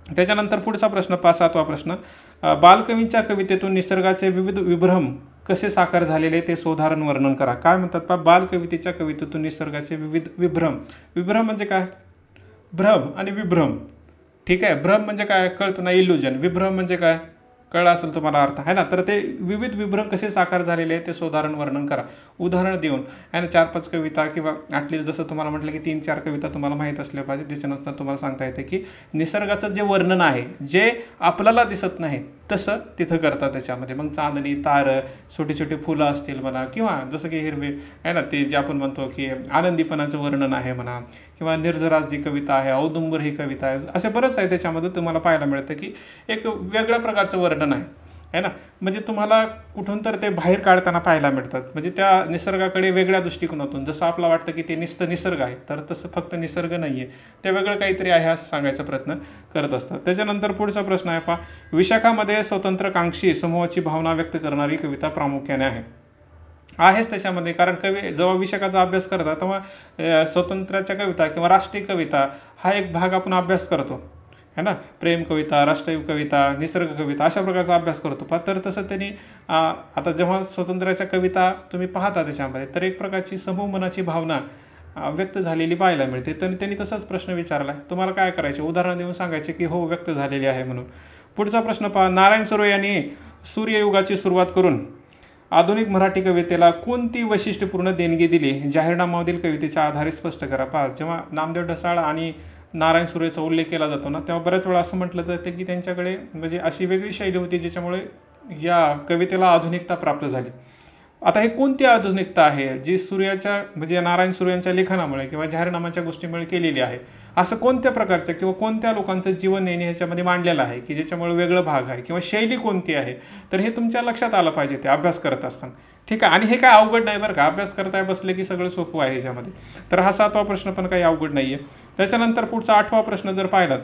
त्याच्यानंतर पुढचा प्रश्न 7वा प्रश्न, बालकवींच्या कवितेतून निसर्गाचे विविध विभ्रम कसे साकार झालेले ते सोदाहरण वर्णन करा. काय म्हणतात पहा, बालकवितेच्या कवितेतून निसर्गाचे विविध विभ्रम म्हणजे काय, भ्रम आणि विभ्रम. ठीक आहे. भ्रम म्हणजे काय कळतं ना, इल्युजन. विभ्रम म्हणजे काय कळलं असेल तुम्हाला अर्थ, है ना. तर ते विविध विभ्रम कसे साकार झालेले आहे ते सोदाहरण वर्णन करा. उदाहरण देऊन, है ना, 4-5 कविता किंवा ॲटलिस्ट जसं तुम्हाला म्हटलं की 3-4 कविता तुम्हाला माहीत असल्या पाहिजे. त्याच्यानंतर तुम्हाला सांगता येते की निसर्गाचं जे वर्णन आहे जे आपल्याला दिसत नाही तसं तिथं करतात त्याच्यामध्ये. मग चांदणी, तारं, छोटी छोटी फुलं असतील म्हणा किंवा जसं की हिरवे, है ना, ते जे आपण म्हणतो की आनंदीपणाचं वर्णन आहे म्हणा किंवा निर्जराज जी कविता आहे, औदुंबर ही कविता आहे, असे बरंच आहे. त्याच्यामध्ये तुम्हाला पाहायला मिळतं की एक वेगळ्या प्रकारचं वर्णन आहे ना. म्हणजे तुम्हाला कुठून तर ते बाहेर काढताना पाहायला मिळतात. म्हणजे त्या निसर्गाकडे वेगळ्या दृष्टिकोनातून, जसं आपला वाटतं की ते निसर्ग आहे तर तसं फक्त निसर्ग नाही आहे, ते वेगळं काहीतरी आहे असं सांगायचा प्रयत्न करत असतात. त्याच्यानंतर पुढचा प्रश्न आहे पहा, विशाखामध्ये स्वतंत्रकांक्षी समूहाची भावना व्यक्त करणारी कविता प्रामुख्याने आहेच त्याच्यामध्ये. कारण जेव्हा विशाखाचा अभ्यास करतात तेव्हा स्वतंत्राच्या कविता किंवा राष्ट्रीय कविता हा एक भाग आपण अभ्यास करतो, है ना. प्रेम कविता, राष्ट्रीय कविता, निसर्ग कविता अशा प्रकारचा अभ्यास करतो. तर तसं त्यांनी आता जेव्हा स्वतंत्राच्या कविता तुम्ही पाहता त्याच्यामध्ये तर एक प्रकारची समूह मनाची भावना व्यक्त झालेली पाहायला मिळते. तर त्यांनी तसाच प्रश्न विचारला, तुम्हाला काय करायचे, उदाहरण देऊन सांगायचे की हो व्यक्त झालेली आहे म्हणून. पुढचा प्रश्न पहा, नारायण सुर्वे यांनी सूर्ययुगाची सुरुवात करून आधुनिक मराठी कवितेला कोणती वैशिष्ट्यपूर्ण देणगी दिली, जाहीरनामामधील कवितेच्या आधारे स्पष्ट करा. पहा, जेव्हा नामदेव ढसाळ आणि नारायण सुर्वेचा उल्लेख केला जातो ना तेव्हा बऱ्याच वेळा असं म्हटलं जातं की त्यांच्याकडे म्हणजे अशी वेगळी शैली होती ज्याच्यामुळे या कवितेला आधुनिकता प्राप्त झाली. आता हे कोणती आधुनिकता आहे जी सूर्याच्या म्हणजे नारायण सूर्यांच्या लेखनामुळे किंवा जाहीरनामाच्या गोष्टीमुळे केलेली आहे? असं कोणत्या प्रकारचं किंवा कोणत्या लोकांचं जीवन नेणे ह्याच्यामध्ये मांडलेलं आहे की ज्याच्यामुळे वेगळं भाग आहे किंवा शैली कोणती आहे? तर हे तुमच्या लक्षात आलं पाहिजे ते अभ्यास करत असताना, ठीक आहे. आणि हे काय अवघड नाही बरं का, अभ्यास करताय बसले की सगळं सोपं आहे ह्याच्यामध्ये. तर हा 7वा प्रश्न पण काही अवघड नाही आहे. त्याच्यानंतर पुढचा 8वा प्रश्न जर पाहिलात,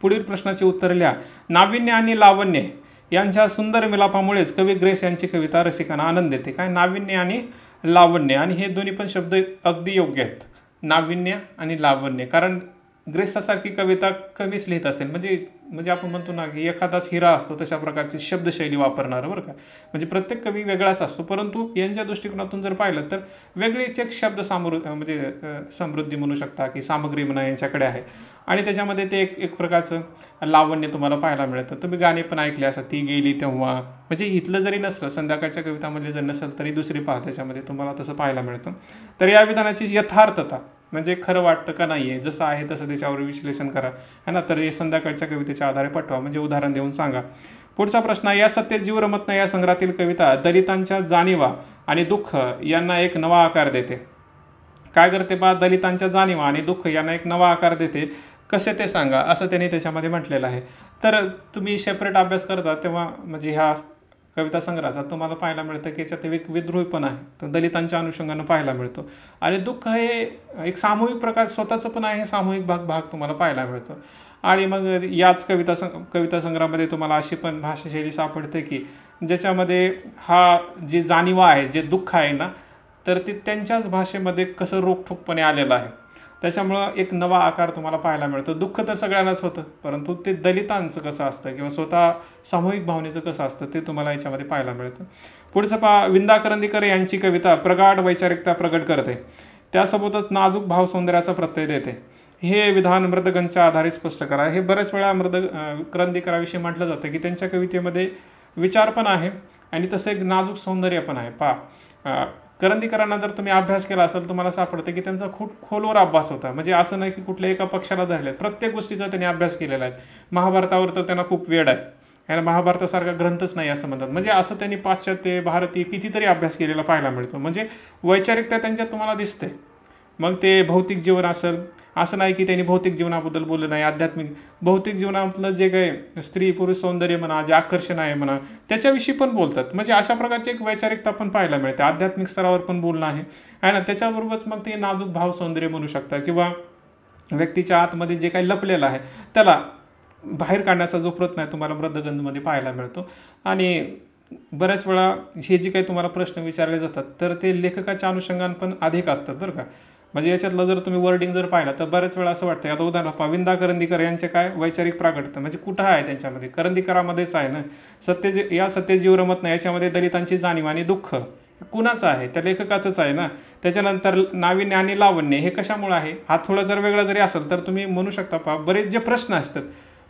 पुढील प्रश्नाची उत्तर लिहा. नाविन्य आणि लावण्य यांच्या सुंदर मिलापामुळेच कवी ग्रेस यांची कविता रसिकांना आनंद देते. काय? नाविन्य आणि लावण्य, आणि हे दोन्ही पण शब्द अगदी योग्य आहेत, नाविन्य आणि लावण्य. कारण ग्रेसासारखी कविता कवीच लिहित असेल, म्हणजे आपण म्हणतो ना की एखादाच हिरा असतो तशा प्रकारची शब्दशैली वापरणार बरं का. म्हणजे प्रत्येक कवी वेगळाच असतो, परंतु यांच्या दृष्टिकोनातून जर पाहिलं तर वेगळीच एक शब्द समृद्धी म्हणू शकता की सामग्री म्हणा यांच्याकडे आहे. आणि त्याच्यामध्ये ते एक प्रकारचं लावण्य तुम्हाला पाहायला मिळतं. तुम्ही गाणे पण ऐकले असतात, ती गेली तेव्हा, म्हणजे इथलं जरी नसलं, संध्याकाळच्या कवितामध्ये जर नसेल तरी दुसरी पहा त्याच्यामध्ये तुम्हाला तसं पाहायला मिळतं. तर या विधानाची यथार्थता म्हणजे खरं वाटतं का नाही आहे, जसं आहे तसं त्याच्यावर विश्लेषण करा है ना. तर हे संध्याकाळच्या कवितेच्या आधारे पाठवा, म्हणजे उदाहरण देऊन सांगा. पुढचा प्रश्न, या सत्य जीव रमत नाही या संग्रहातील कविता दलितांच्या जाणीवा आणि दुःख यांना एक नवा आकार देते. काय करते बा? दलितांच्या जाणीवा आणि दुःख यांना एक नवा आकार देते. कसे ते सांगा, असं त्यांनी त्याच्यामध्ये म्हटलेलं आहे. तर तुम्ही सेपरेट अभ्यास करता तेव्हा म्हणजे ह्या कविता संग्रहाचा तुम्हाला पाहायला मिळतं की याच्यात एक विद्रोही पण आहे, तर दलितांच्या अनुषंगानं पाहायला मिळतो. आणि दुःख हे एक सामूहिक प्रकार स्वतःचं पण आहे, सामूहिक भाग तुम्हाला पाहायला मिळतो. आणि मग याच कविता संग्रहामध्ये तुम्हाला अशी पण भाषाशैली सापडते की ज्याच्यामध्ये हा जी जाणीवा आहे, जे दुःख आहे ना, तर ते त्यांच्याच भाषेमध्ये कसं रोखठोकपणे आलेलं आहे. त्याच्यामुळं एक नवा आकार तुम्हाला पाहायला मिळतो. दुःख तर सगळ्यांनाच होतं, परंतु ते दलितांचं कसं असतं किंवा स्वतः सामूहिक भावनेचं कसं असतं ते तुम्हाला याच्यामध्ये पाहायला मिळतं. पुढचं पहा, विंदा करंदीकर यांची कविता प्रगाढ वैचारिकता प्रगट करते, त्यासोबतच नाजूक भावसौंदर्याचा प्रत्यय देते. हे विधान मृदगंच्या आधारे स्पष्ट करा. हे बऱ्याच वेळा करंदीकराविषयी म्हटलं जातं की त्यांच्या कवितेमध्ये विचार पण आहे आणि तसं एक नाजूक सौंदर्य पण आहे. पहा, करंदीकरांना जर तुम्ही अभ्यास केला असेल तुम्हाला सापडतं की त्यांचा खूप खोलवर अभ्यास होता. म्हणजे असं नाही की कुठल्या एका पक्षाला धरले, प्रत्येक गोष्टीचा त्यांनी अभ्यास केलेला आहे. महाभारतावर तर त्यांना खूप वेळ आहे, ह्याला महाभारतासारखा ग्रंथच नाही असं म्हणतात. म्हणजे असं त्यांनी पाश्चात्य भारतीय कितीतरी अभ्यास केलेला पाहायला मिळतो. म्हणजे वैचारिकता त्यांच्यात तुम्हाला दिसते. मग ते भौतिक जीवन असेल, असं नाही की त्यांनी भौतिक जीवनाबद्दल बोललं नाही, आध्यात्मिक भौतिक जीवनातलं जे काही स्त्री पुरुष सौंदर्य म्हणा, जे आकर्षण आहे म्हणा, त्याच्याविषयी पण बोलतात. म्हणजे अशा प्रकारची एक वैचारिकता पण पाहायला मिळते. आध्यात्मिक स्तरावर पण बोलणं आहे ना. त्याच्याबरोबरच मग ते नाजूक भाव सौंदर्य म्हणू शकता किंवा व्यक्तीच्या आतमध्ये जे काही लपलेलं आहे त्याला बाहेर काढण्याचा जो प्रयत्न आहे तुम्हाला मृदगंधमध्ये पाहायला मिळतो. आणि बऱ्याच वेळा हे जे काही तुम्हाला प्रश्न विचारले जातात तर ते लेखकाच्या अनुषंगाने पण अधिक असतात बरं का. म्हणजे याच्यातलं जर तुम्ही वर्डिंग जर पाहिलं तर बऱ्याच वेळा असं वाटतं. आता उदाहरण विंदा करंदीकर यांचे काय वैचारिक प्रागट्य म्हणजे कुठं आहे त्यांच्यामध्ये, करंदीकरामध्येच आहे ना. या सत्यजीव रमत नाही याच्यामध्ये दलितांची जाणीव आणि दुःख कुणाचं आहे? त्या लेखकाचंच आहे ना. त्याच्यानंतर नाविन्य आणि लावण्य हे कशामुळे आहे? हा थोडा जर वेगळा जरी असेल तर तुम्ही म्हणू शकता पहा बरेच जे प्रश्न असतात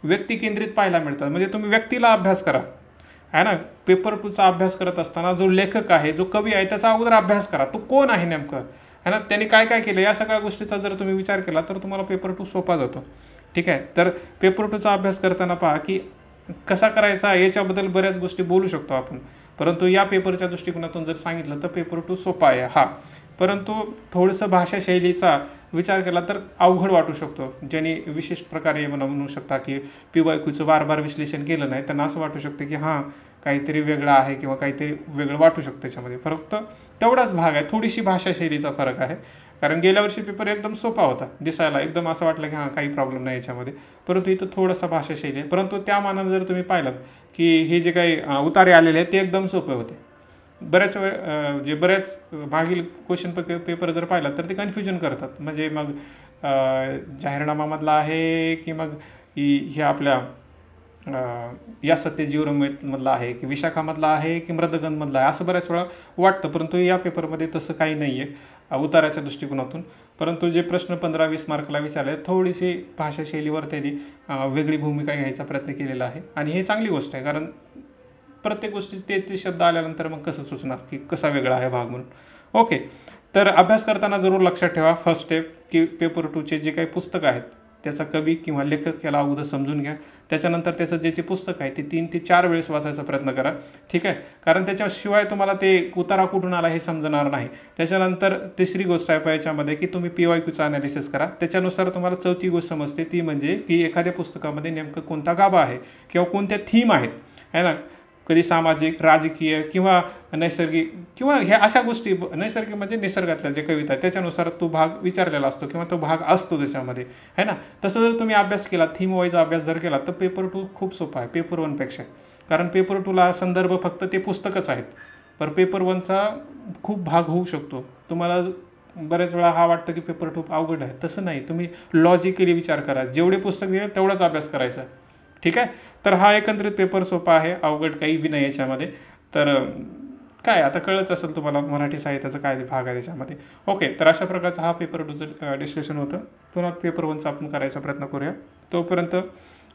व्यक्ती केंद्रित पाहायला मिळतात. म्हणजे तुम्ही व्यक्तीला अभ्यास करा आहे ना. पेपर 2चा अभ्यास करत असताना जो लेखक आहे, जो कवी आहे, त्याचा अगोदर अभ्यास करा. तो कोण आहे नेमकं है ना, त्यांनी काय काय केलं, या सगळ्या गोष्टीचा जर तुम्ही विचार केला तर तुम्हाला पेपर 2 सोपा जातो. ठीक आहे. तर पेपर 2चा अभ्यास करताना पहा की कसा करायचा याच्याबद्दल बऱ्याच गोष्टी बोलू शकतो आपण, परंतु या पेपरच्या दृष्टिकोनातून जर सांगितलं तर पेपर 2 सोपा आहे हा. परंतु थोडंसं भाषाशैलीचा विचार केला तर अवघड वाटू शकतो. ज्यांनी विशेष प्रकारे म्हणू शकता की PYQचं बार विश्लेषण केलं नाही त्यांना असं वाटू शकतं की हां काहीतरी वेगळं आहे किंवा काहीतरी वेगळं वाटू शकतं त्याच्यामध्ये. फक्त तेवढाच भाग आहे, थोडीशी भाषाशैलीचा फरक आहे. कारण गेल्या वर्षी पेपर एकदम सोपा होता, दिसायला एकदम असं वाटलं की हां काही प्रॉब्लेम नाही याच्यामध्ये, परंतु इथं थोडासा भाषाशैली आहे. परंतु त्या मानानं जर तुम्ही पाहिलात की हे जे काही उतारे आलेले आहेत ते एकदम सोपे होते. बऱ्याच मागील क्वेश्चन पेपर जर पाहिला तर ते कन्फ्युजन करतात. म्हणजे मग जाहीरनामामधला आहे की मग हे आपल्या या सत्यजीव रमतमधला आहे की विशाखामधला आहे की मृदगंधमधला आहे असं बऱ्याच वेळा वाटतं. परंतु या पेपरमध्ये तसं काही नाही आहे उताराच्या दृष्टिकोनातून. परंतु जे प्रश्न 15-20 मार्कला विचारले थोडीशी भाषाशैलीवर त्यांनी वेगळी भूमिका घ्यायचा प्रयत्न केलेला आहे. आणि हे चांगली गोष्ट आहे, कारण प्रत्येक गोष्टी ते शब्द आल्यानंतर मग कसं सुचणार की कसा वेगळा आहे भाग म्हणून. ओके. तर अभ्यास करताना जरूर लक्षात ठेवा फर्स्ट स्टेप की पेपर 2चे जे काही पुस्तकं आहेत त्याचा कवी किंवा लेखक याला अगोदर समजून घ्या. त्याच्यानंतर त्याचं जे पुस्तक आहे ते 3 ते 4 वेळेस वाचायचा प्रयत्न करा. ठीक आहे, कारण त्याच्याशिवाय तुम्हाला ते उतारा कुठून आला हे समजणार नाही. त्याच्यानंतर तिसरी गोष्ट आहे याच्यामध्ये की तुम्ही PYQचं ॲनालिसिस करा. त्याच्यानुसार तुम्हाला चौथी गोष्ट समजते ती म्हणजे की एखाद्या पुस्तकामध्ये नेमकं कोणता गाभा आहे किंवा कोणत्या थीम आहेत है ना. कधी सामाजिक, राजकीय किंवा नैसर्गिक किंवा ह्या अशा गोष्टी. नैसर्गिक म्हणजे निसर्गातल्या जे कविता आहे त्याच्यानुसार तो भाग विचारलेला असतो किंवा तो भाग असतो त्याच्यामध्ये है ना. तसं जर तुम्ही अभ्यास केला, थीम वाईज अभ्यास जर केला तर पेपर 2 खूप सोपा आहे पेपर 1पेक्षा. कारण पेपर 2ला संदर्भ फक्त ते पुस्तकच आहेत. पण पेपर 1चा खूप भाग होऊ शकतो. तुम्हाला बऱ्याच वेळा हा वाटतं की पेपर 2 अवघड आहे, तसं नाही. तुम्ही लॉजिकली विचार करा, जेवढे पुस्तक दिले तेवढाच अभ्यास करायचा. ठीक आहे, तर हा एकंदरीत पेपर सोपा आहे, अवघड काही बी नाही याच्यामध्ये. तर काय आता कळलंच असेल तुम्हाला मराठी साहित्याचा काय भाग आहे त्याच्यामध्ये. ओके, तर अशा प्रकारचा हा पेपर 2चं डिस्कशन होतं. पुन्हा पेपर 1चा आपण करायचा प्रयत्न करूया. तोपर्यंत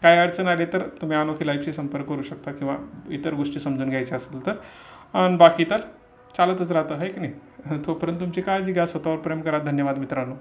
काय अडचण आली तर तुम्ही अनोखी लाईफशी संपर्क करू शकता किंवा इतर गोष्टी समजून घ्यायच्या असेल तर. आणि बाकी तर चालतच राहतं आहे की नाही. तोपर्यंत तुमची काळजी घ्या, स्वतःवर प्रेम करा. धन्यवाद मित्रांनो.